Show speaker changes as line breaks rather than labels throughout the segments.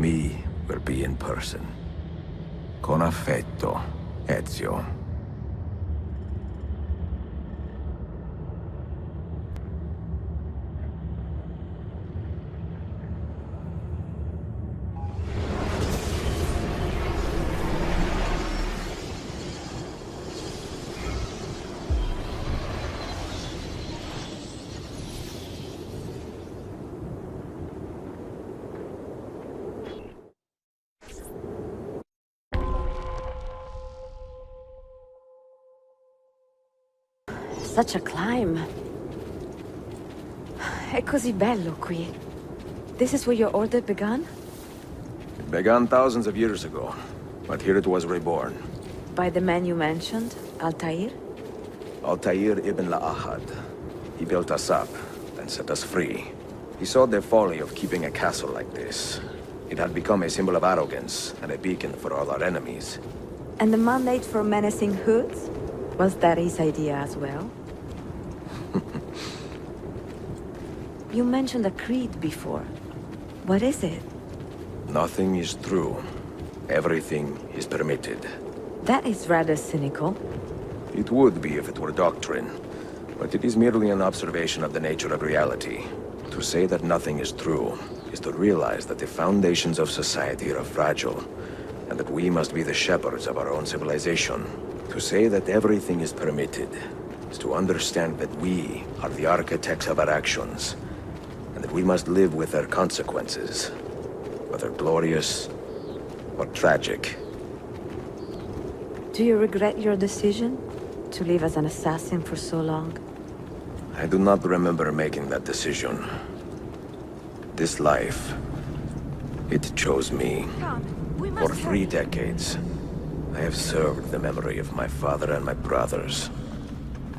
me will be in person. Con affetto, Ezio.
Such a climb. È così bello qui. This is where your order began?
It began thousands of years ago, but here it was reborn.
By the man you mentioned, Altair?
Altair ibn La'ahad. He built us up, then set us free. He saw the folly of keeping a castle like this. It had become a symbol of arrogance, and a beacon for all our enemies.
And the mandate for menacing hoods? Was that his idea as well? You mentioned a creed before. What is it?
Nothing is true. Everything is permitted.
That is rather cynical.
It would be if it were doctrine, but it is merely an observation of the nature of reality. To say that nothing is true is to realize that the foundations of society are fragile, and that we must be the shepherds of our own civilization. To say that everything is permitted is to understand that we are the architects of our actions, and that we must live with their consequences, whether glorious or tragic.
Do you regret your decision to live as an assassin for so long?
I do not remember making that decision. This life, it chose me. For 3 decades, I have served the memory of my father and my brothers,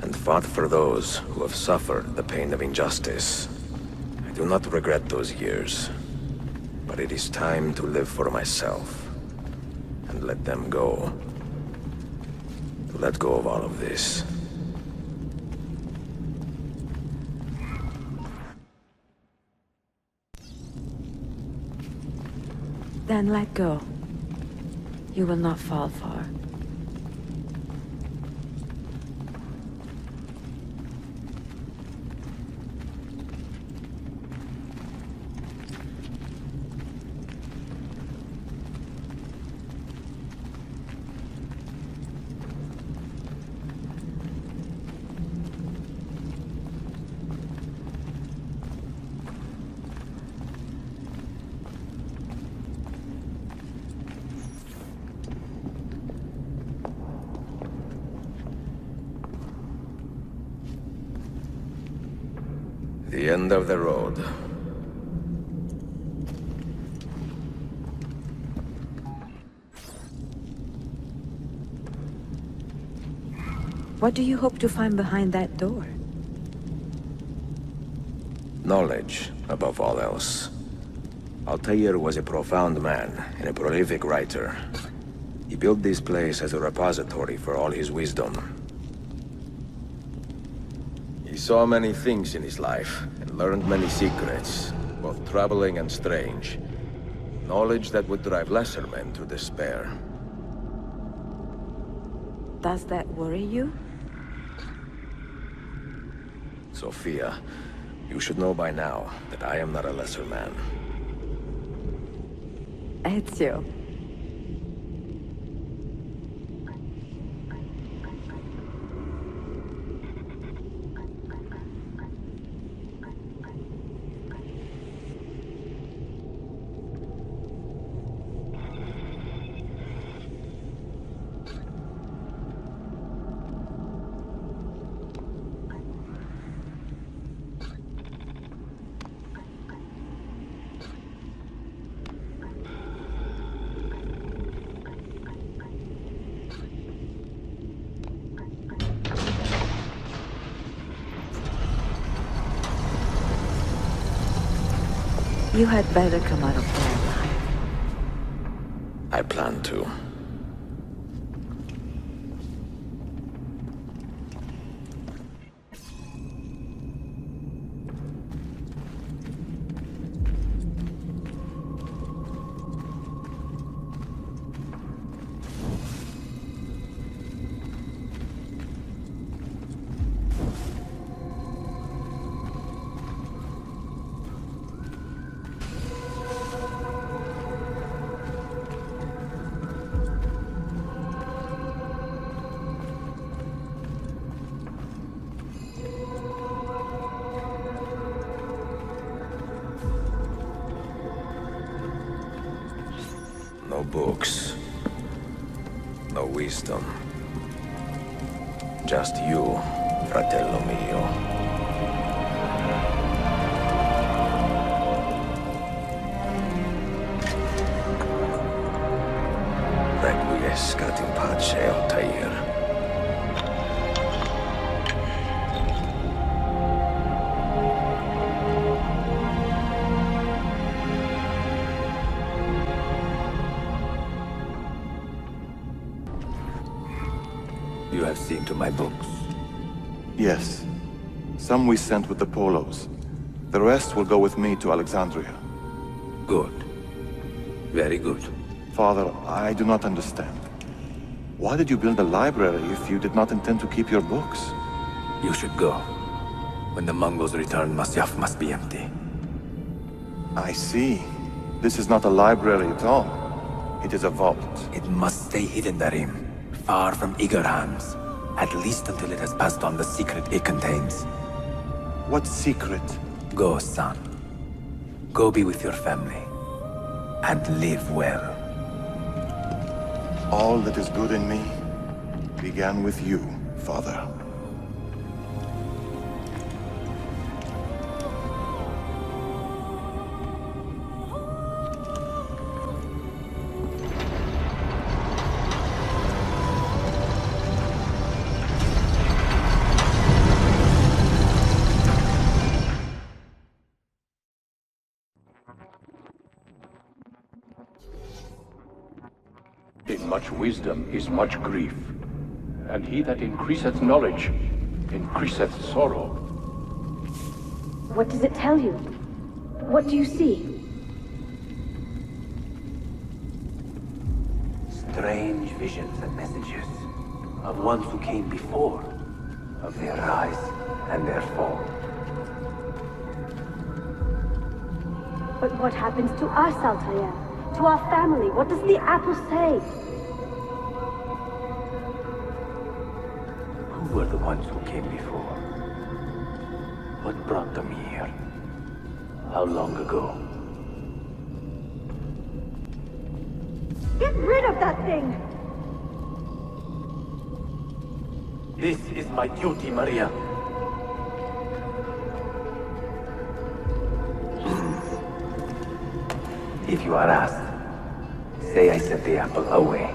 and fought for those who have suffered the pain of injustice. I do not regret those years, but it is time to live for myself, and let them go. To let go of all of this.
Then let go. You will not fall far.
The end of the road.
What do you hope to find behind that door?
Knowledge, above all else. Altair was a profound man and a prolific writer. He built this place as a repository for all his wisdom. He saw many things in his life, and learned many secrets, both troubling and strange. Knowledge that would drive lesser men to despair.
Does that worry you?
Sophia, you should know by now that I am not a lesser man.
Ezio. You had better come out of there alive.
I plan to. No books. No wisdom. Just you, fratello mio. Requiescat in pace, Altair.
You have seen to my books.
Yes. Some we sent with the Polos. The rest will go with me to Alexandria.
Good. Very good.
Father, I do not understand. Why did you build a library if you did not intend to keep your books?
You should go. When the Mongols return, Masyaf must be empty.
I see. This is not a library at all. It is a vault.
It must stay hidden, Darim. Far from eager hands. At least until it has passed on the secret it contains.
What secret?
Go, son. Go be with your family. And live well.
All that is good in me began with you, Father.
In much wisdom is much grief, and he that increaseth knowledge increaseth sorrow.
What does it tell you? What do you see?
Strange visions and messages of ones who came before, of their rise and their fall.
But what happens to us, Altair? To our family? What does the apple say?
Who were the ones who came before? What brought them here? How long ago?
Get rid of that thing!
This is my duty, Maria. If you are asked, say I sent the apple away.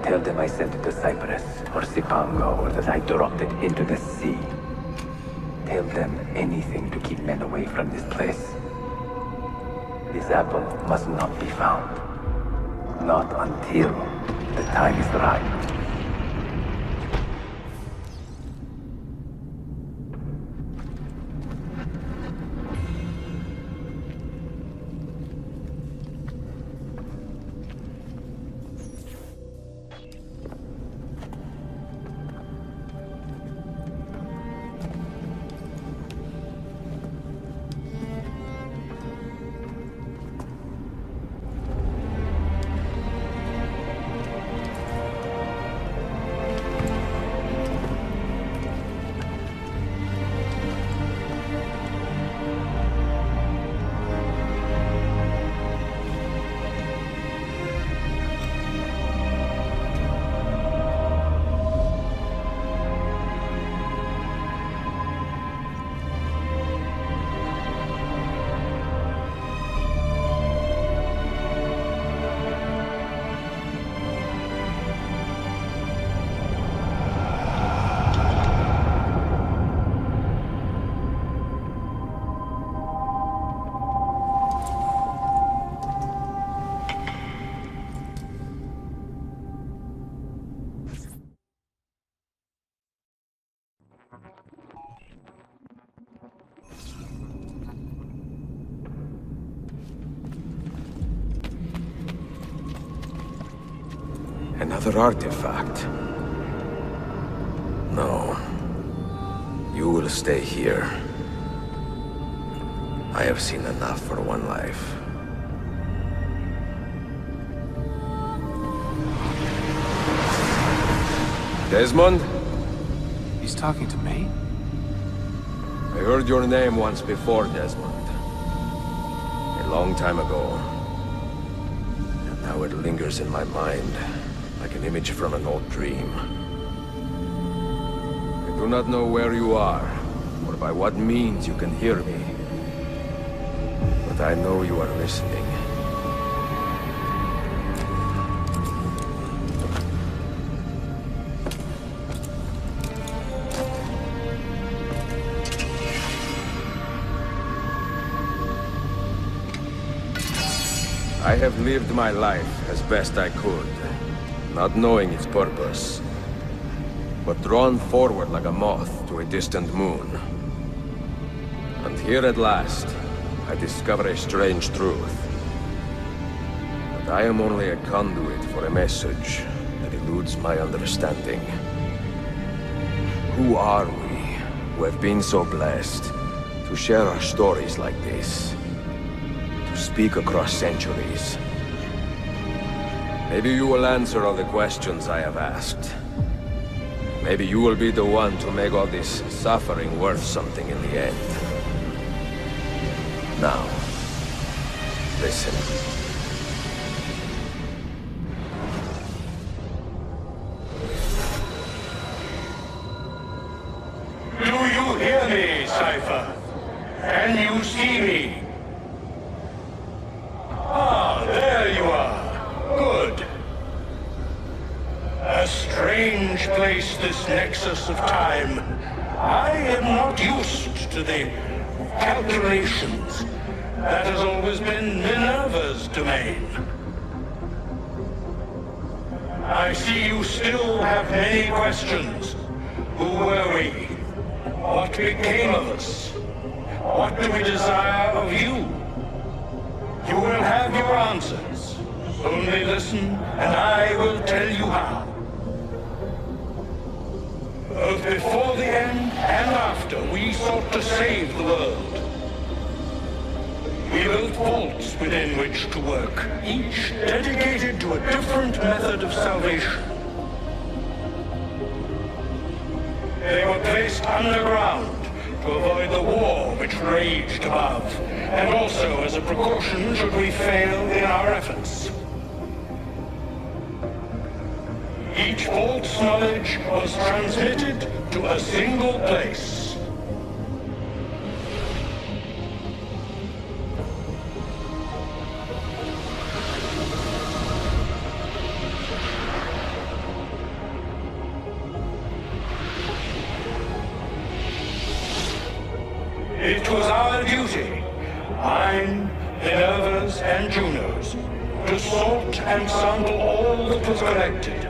Tell them I sent it to Cyprus, or Cipango, or that I dropped it into the sea. Tell them anything to keep men away from this place. This apple must not be found. Not until the time is right.
Another artifact. No. You will stay here. I have seen enough for one life. Desmond?
He's talking to me?
I heard your name once before, Desmond. A long time ago. Now it lingers in my mind, like an image from an old dream. I do not know where you are, or by what means you can hear me. But I know you are listening. I have lived my life as best I could, not knowing its purpose, but drawn forward like a moth to a distant moon. And here at last, I discover a strange truth. That I am only a conduit for a message that eludes my understanding. Who are we, who have been so blessed to share our stories like this? To speak across centuries? Maybe you will answer all the questions I have asked. Maybe you will be the one to make all this suffering worth something in the end. Now, listen.
Do you hear me, Cypher? Can you see me? Ah, there you are. Good. A strange place, this nexus of time. I am not used to the calculations. That has always been Minerva's domain. I see you still have many questions. Who were we? What became of us? What do we desire of you? You will have your answers. Only listen, and I will tell you how. Both before the end and after, we sought to save the world. We built vaults within which to work, each dedicated to a different method of salvation. They were placed underground to avoid the war which raged above, and also as a precaution should we fail in our efforts. Each vault's knowledge was transmitted to a single place. It was our duty, mine, Minerva's, and Juno's, to sort and sample all that was collected.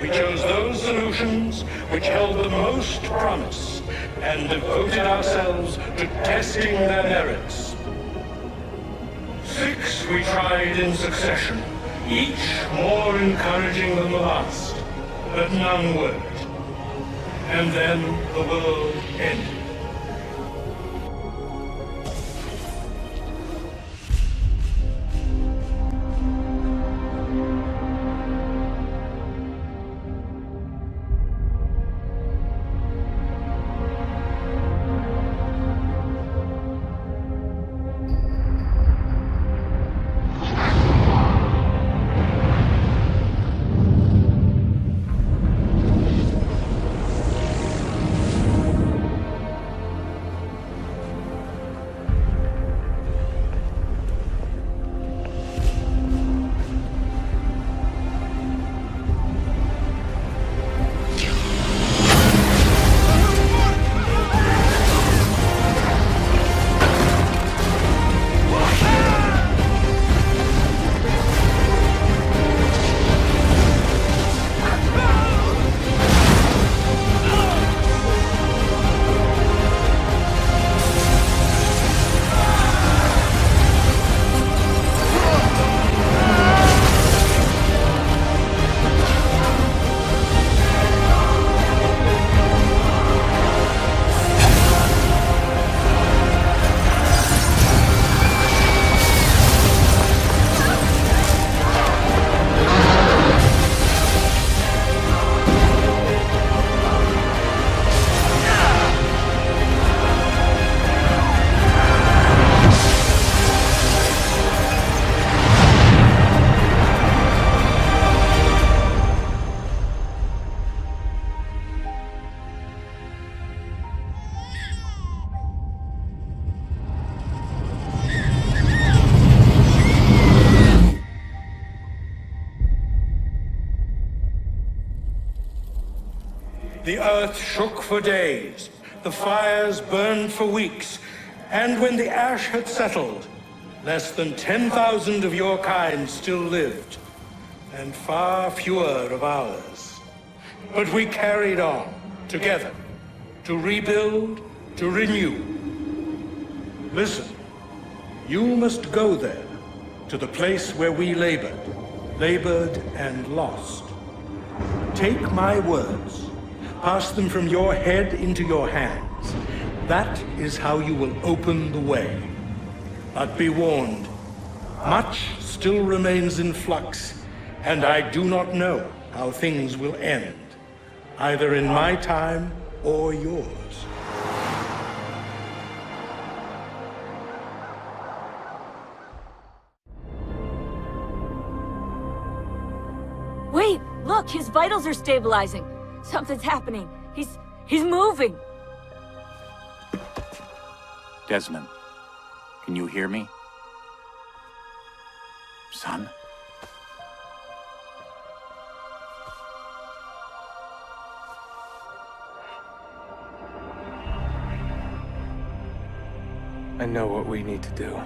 We chose those solutions which held the most promise, and devoted ourselves to testing their merits. 6 we tried in succession, each more encouraging than the last, but none worked. And then the world ended. the earth shook for days, the fires burned for weeks, and when the ash had settled, less than 10,000 of your kind still lived, and far fewer of ours. But we carried on, together, to rebuild, to renew. Listen, you must go there, to the place where we labored and lost. Take my words, pass them from your head into your hands. That is how you will open the way. But be warned, much still remains in flux, and I do not know how things will end, either in my time or yours.
Wait, look, his vitals are stabilizing. Something's happening. He's moving.
Desmond, can you hear me? Son?
I know what we need to do.